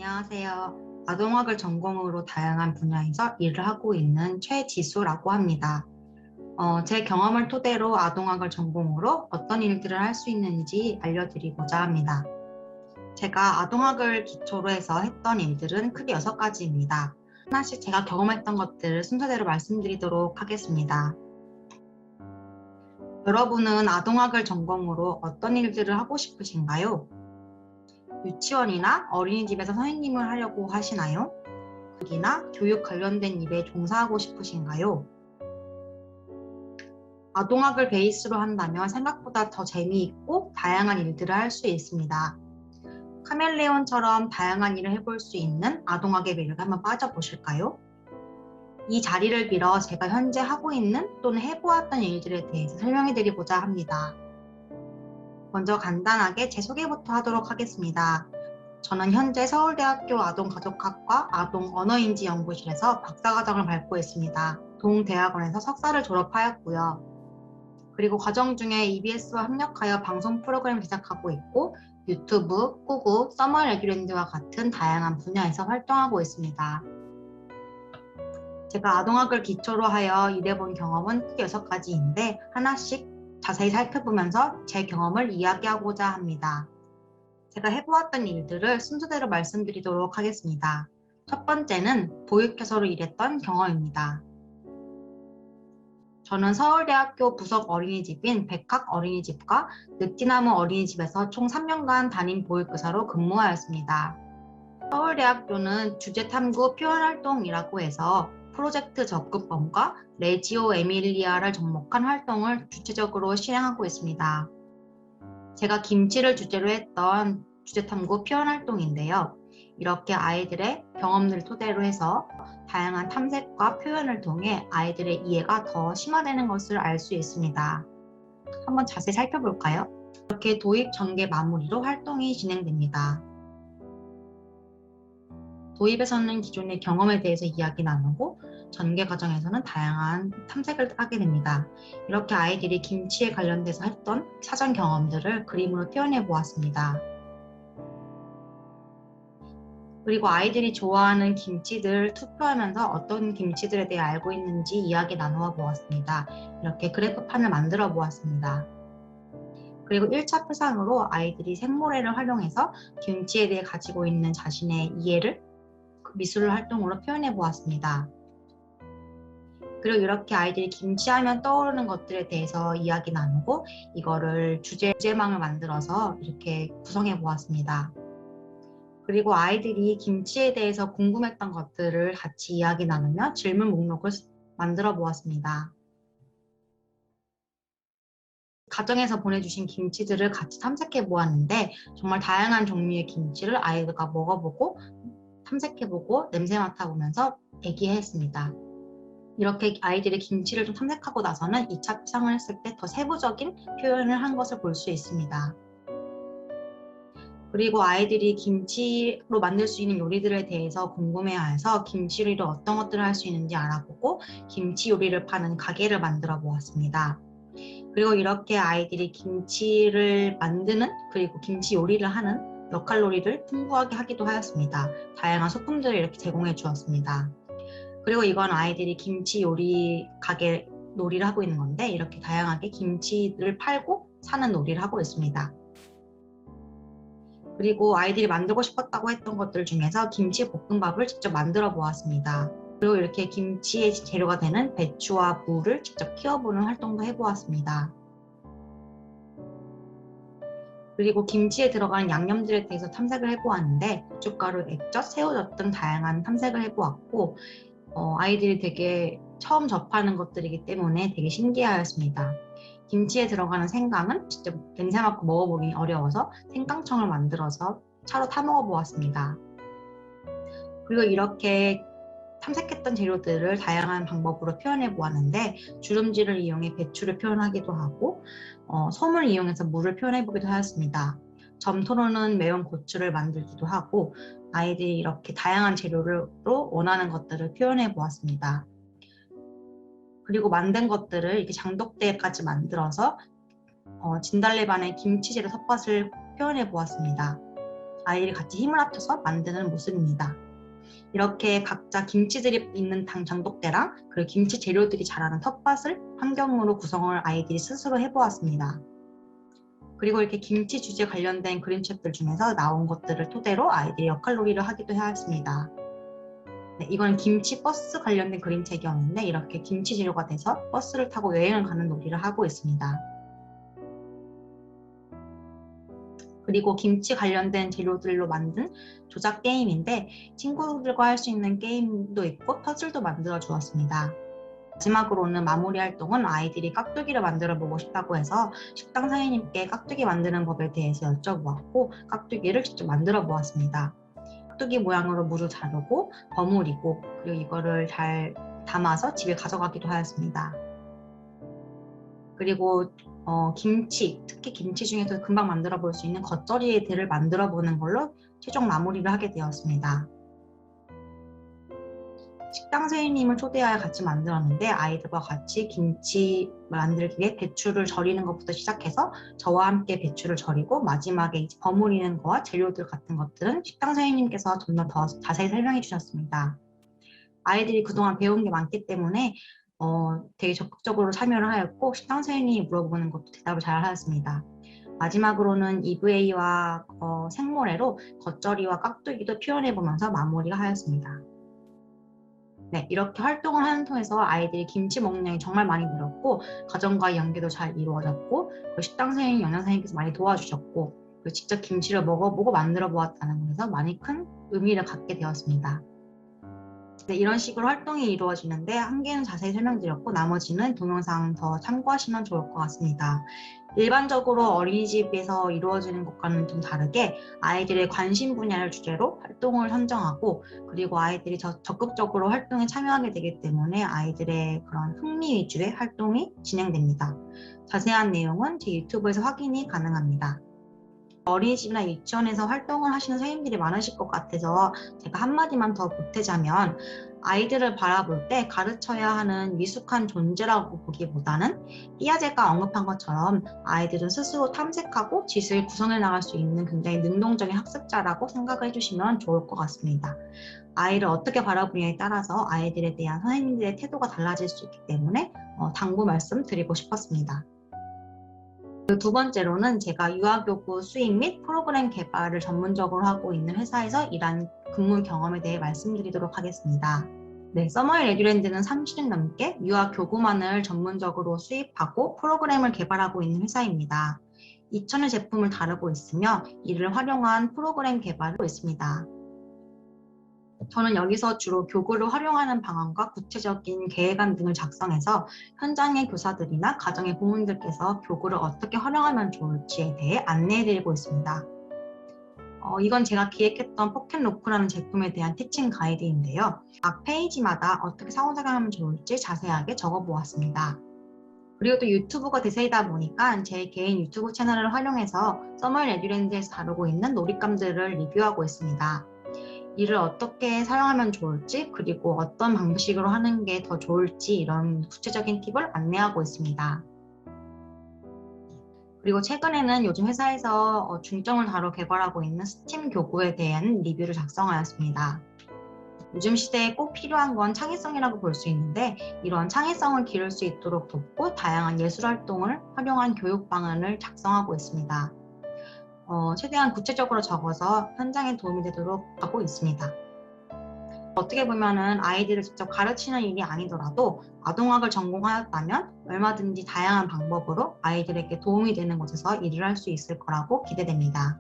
안녕하세요. 아동학을 전공으로 다양한 분야에서 일을 하고 있는 최지수라고 합니다. 제 경험을 토대로 아동학을 전공으로 어떤 일들을 할 수 있는지 알려드리고자 합니다. 제가 아동학을 기초로 해서 했던 일들은 크게 6가지입니다. 하나씩 제가 경험했던 것들을 순서대로 말씀드리도록 하겠습니다. 여러분은 아동학을 전공으로 어떤 일들을 하고 싶으신가요? 유치원이나 어린이집에서 선생님을 하려고 하시나요? 이나 교육 관련된 일에 종사하고 싶으신가요? 아동학을 베이스로 한다면 생각보다 더 재미있고 다양한 일들을 할 수 있습니다. 카멜레온처럼 다양한 일을 해볼 수 있는 아동학의 매력에 한번 빠져보실까요? 이 자리를 빌어 제가 현재 하고 있는 또는 해보았던 일들에 대해서 설명해드리고자 합니다. 먼저 간단하게 제 소개부터 하도록 하겠습니다. 저는 현재 서울대학교 아동가족학과 아동언어인지연구실에서 박사과정을 밟고 있습니다. 동대학원에서 석사를 졸업하였고요. 그리고 과정 중에 EBS와 협력하여 방송 프로그램 제작하고 있고 유튜브, 꾸구, 서머 레귤랜드와 같은 다양한 분야에서 활동하고 있습니다. 제가 아동학을 기초로 하여 일해본 경험은 크게 6가지인데 하나씩 자세히 살펴보면서 제 경험을 이야기하고자 합니다. 제가 해보았던 일들을 순서대로 말씀드리도록 하겠습니다. 첫 번째는 보육교사로 일했던 경험입니다. 저는 서울대학교 부속 어린이집인 백학 어린이집과 느티나무 어린이집에서 총 3년간 담임 보육교사로 근무하였습니다. 서울대학교는 주제탐구 표현활동이라고 해서 프로젝트 접근법과 레지오 에밀리아를 접목한 활동을 주체적으로 실행하고 있습니다. 제가 김치를 주제로 했던 주제탐구 표현활동인데요. 이렇게 아이들의 경험들을 토대로 해서 다양한 탐색과 표현을 통해 아이들의 이해가 더 심화되는 것을 알 수 있습니다. 한번 자세히 살펴볼까요? 이렇게 도입 전개 마무리로 활동이 진행됩니다. 도입에서는 기존의 경험에 대해서 이야기 나누고 전개 과정에서는 다양한 탐색을 하게 됩니다. 이렇게 아이들이 김치에 관련돼서 했던 사전 경험들을 그림으로 표현해 보았습니다. 그리고 아이들이 좋아하는 김치들 투표하면서 어떤 김치들에 대해 알고 있는지 이야기 나누어 보았습니다. 이렇게 그래프판을 만들어 보았습니다. 그리고 1차 표상으로 아이들이 생모래를 활용해서 김치에 대해 가지고 있는 자신의 이해를 미술 활동으로 표현해 보았습니다. 그리고 이렇게 아이들이 김치하면 떠오르는 것들에 대해서 이야기 나누고 이거를 주제망을 만들어서 이렇게 구성해 보았습니다. 그리고 아이들이 김치에 대해서 궁금했던 것들을 같이 이야기 나누며 질문 목록을 만들어 보았습니다. 가정에서 보내주신 김치들을 같이 탐색해 보았는데 정말 다양한 종류의 김치를 아이들과 먹어보고 탐색해보고 냄새 맡아보면서 얘기했습니다. 이렇게 아이들이 김치를 좀 탐색하고 나서는 2차 표상을 했을 때 더 세부적인 표현을 한 것을 볼 수 있습니다. 그리고 아이들이 김치로 만들 수 있는 요리들에 대해서 궁금해해서 김치 요리로 어떤 것들을 할 수 있는지 알아보고 김치 요리를 파는 가게를 만들어 보았습니다. 그리고 이렇게 아이들이 김치를 만드는 그리고 김치 요리를 하는 역할놀이를 풍부하게 하기도 하였습니다. 다양한 소품들을 이렇게 제공해 주었습니다. 그리고 이건 아이들이 김치 요리 가게 놀이를 하고 있는 건데 이렇게 다양하게 김치를 팔고 사는 놀이를 하고 있습니다. 그리고 아이들이 만들고 싶었다고 했던 것들 중에서 김치 볶음밥을 직접 만들어 보았습니다. 그리고 이렇게 김치의 재료가 되는 배추와 무를 직접 키워보는 활동도 해보았습니다. 그리고 김치에 들어가는 양념들에 대해서 탐색을 해보았는데 고춧가루, 액젓, 새우젓 등 다양한 탐색을 해보았고 아이들이 되게 처음 접하는 것들이기 때문에 되게 신기하였습니다. 김치에 들어가는 생강은 직접 냄새 맡고 먹어보기 어려워서 생강청을 만들어서 차로 타먹어 보았습니다. 그리고 이렇게 탐색했던 재료들을 다양한 방법으로 표현해 보았는데 주름지를 이용해 배추를 표현하기도 하고 솜을 이용해서 물을 표현해 보기도 하였습니다. 점토로는 매운 고추를 만들기도 하고 아이들이 이렇게 다양한 재료로 원하는 것들을 표현해 보았습니다. 그리고 만든 것들을 이렇게 장독대까지 만들어서 진달래반의 김치 재료 텃밭을 표현해 보았습니다. 아이들이 같이 힘을 합쳐서 만드는 모습입니다. 이렇게 각자 김치들이 있는 장독대랑 그리고 김치 재료들이 자라는 텃밭을 환경으로 구성을 아이들이 스스로 해보았습니다. 그리고 이렇게 김치 주제 관련된 그림책들 중에서 나온 것들을 토대로 아이들이 역할놀이를 하기도 하였습니다. 네, 이건 김치 버스 관련된 그림책이었는데 이렇게 김치 재료가 돼서 버스를 타고 여행을 가는 놀이를 하고 있습니다. 그리고 김치 관련된 재료들로 만든 조작 게임인데 친구들과 할 수 있는 게임도 있고 퍼즐도 만들어 주었습니다. 마지막으로는 마무리 활동은 아이들이 깍두기를 만들어 보고 싶다고 해서 식당 사장님께 깍두기 만드는 법에 대해서 여쭤보았고 깍두기를 직접 만들어 보았습니다. 깍두기 모양으로 물을 자르고 버무리고 그리고 이거를 잘 담아서 집에 가져가기도 하였습니다. 그리고 김치, 특히 김치 중에서 금방 만들어 볼 수 있는 겉절이들을 만들어 보는 걸로 최종 마무리를 하게 되었습니다. 식당 선생님을 초대하여 같이 만들었는데 아이들과 같이 김치 만들기 위해 배추를 절이는 것부터 시작해서 저와 함께 배추를 절이고 마지막에 이제 버무리는 거와 재료들 같은 것들은 식당 선생님께서 좀 더 자세히 설명해 주셨습니다. 아이들이 그동안 배운 게 많기 때문에 되게 적극적으로 참여를 하였고 식당 선생님이 물어보는 것도 대답을 잘 하였습니다. 마지막으로는 EVA와 생모래로 겉절이와 깍두기도 표현해 보면서 마무리가 하였습니다. 네, 이렇게 활동을 하는 통해서 아이들이 김치 먹는 양이 정말 많이 늘었고 가정과의 연계도 잘 이루어졌고 식당 선생님, 영양 선생님께서 많이 도와주셨고 그리고 직접 김치를 먹어보고 만들어 보았다는 것에서 많이 큰 의미를 갖게 되었습니다. 네, 이런 식으로 활동이 이루어지는데 한 개는 자세히 설명드렸고 나머지는 동영상 더 참고하시면 좋을 것 같습니다. 일반적으로 어린이집에서 이루어지는 것과는 좀 다르게 아이들의 관심 분야를 주제로 활동을 선정하고 그리고 아이들이 적극적으로 활동에 참여하게 되기 때문에 아이들의 그런 흥미 위주의 활동이 진행됩니다. 자세한 내용은 제 유튜브에서 확인이 가능합니다. 어린이집이나 유치원에서 활동을 하시는 선생님들이 많으실 것 같아서 제가 한마디만 더 보태자면 아이들을 바라볼 때 가르쳐야 하는 미숙한 존재라고 보기보다는 삐아제가 언급한 것처럼 아이들은 스스로 탐색하고 지식을 구성해 나갈 수 있는 굉장히 능동적인 학습자라고 생각을 해주시면 좋을 것 같습니다. 아이를 어떻게 바라보냐에 따라서 아이들에 대한 선생님들의 태도가 달라질 수 있기 때문에 당부 말씀드리고 싶었습니다. 두 번째로는 제가 유아교구 수입 및 프로그램 개발을 전문적으로 하고 있는 회사에서 일한 근무 경험에 대해 말씀드리도록 하겠습니다. 네, 서머일 에듀랜드는 30년 넘게 유아교구만을 전문적으로 수입하고 프로그램을 개발하고 있는 회사입니다. 2,000여 제품을 다루고 있으며 이를 활용한 프로그램 개발을 하고 있습니다. 저는 여기서 주로 교구를 활용하는 방안과 구체적인 계획안 등을 작성해서 현장의 교사들이나 가정의 부모님들께서 교구를 어떻게 활용하면 좋을지에 대해 안내해드리고 있습니다. 이건 제가 기획했던 포켓로크라는 제품에 대한 티칭 가이드인데요. 각 페이지마다 어떻게 상호작용하면 좋을지 자세하게 적어보았습니다. 그리고 또 유튜브가 대세이다 보니까 제 개인 유튜브 채널을 활용해서 서머일 에듀랜드에서 다루고 있는 놀잇감들을 리뷰하고 있습니다. 이를 어떻게 사용하면 좋을지 그리고 어떤 방식으로 하는 게 더 좋을지 이런 구체적인 팁을 안내하고 있습니다. 그리고 최근에는 요즘 회사에서 중점을 다뤄 개발하고 있는 스팀 교구에 대한 리뷰를 작성하였습니다. 요즘 시대에 꼭 필요한 건 창의성이라고 볼 수 있는데 이런 창의성을 기를 수 있도록 돕고 다양한 예술 활동을 활용한 교육 방안을 작성하고 있습니다. 최대한 구체적으로 적어서 현장에 도움이 되도록 하고 있습니다. 어떻게 보면은 아이들을 직접 가르치는 일이 아니더라도 아동학을 전공하였다면 얼마든지 다양한 방법으로 아이들에게 도움이 되는 곳에서 일을 할 수 있을 거라고 기대됩니다.